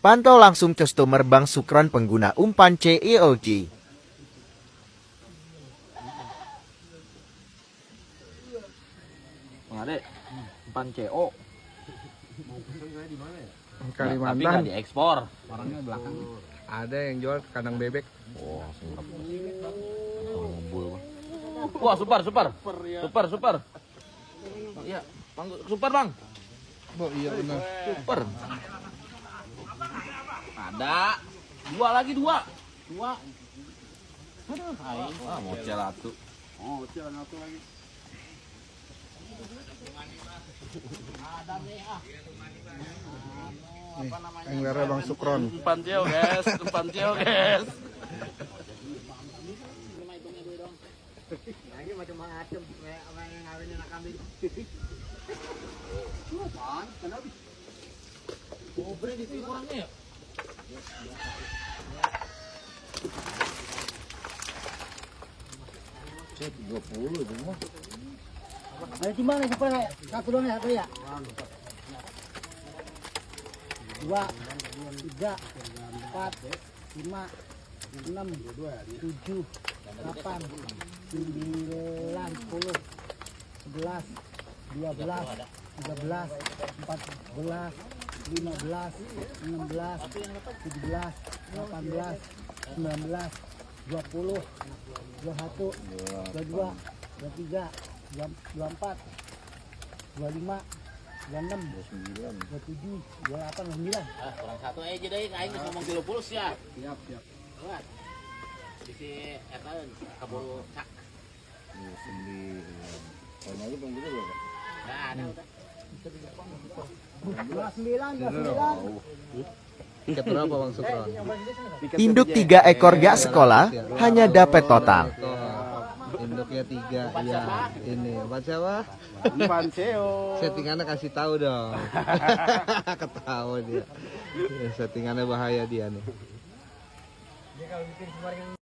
Pantau langsung customer Bang Sukron pengguna umpan CEOG. Adek, umpan CO. Kalimantan. Tapi nggak diekspor. Orangnya belakang. Ada yang jual kandang bebek. Oh, singkap. Ngebul. Wah, super. Iya, Bang, super, Bang. Oh iya benar. Super. Ada. Dua lagi. Aduh, aing. Mau celatu. Oh, celatu lagi. Nih, anglernya Bang Sukron. Umpan CO, guys. Lagi macam-macam orang yang ngawinin anak kambing. Apaan? Kenapa? Oh, berarti itu orangnya ya? Cek 20 itu mah. Ada di mana siapa ya? Satu doang ya, satu ya. 2, 3, 4, 5, 6, 7, 8, 9, 10, 11, 12, 13, 14, 15, 16, 17, 18, 19, 20, 21, 22, 23, 24, 25, 26, 27, 28, 29. Kurang satu aja deh, aing geus ngomong 30 ya. Siap. Buat. Bisi eta kabulu cak. 9. Kalau aja Bang gitu loh. Nah, ada udah. 29, 29. Tiket berapa Bang Sukron? Induk 3 ekor gak sekolah, hanya dapat total. Induknya 3 ya. Ini obat siapa? Umpan CEO. Settingannya kasih tahu dong. Ketawa dia. Ya, settingannya bahaya dia nih.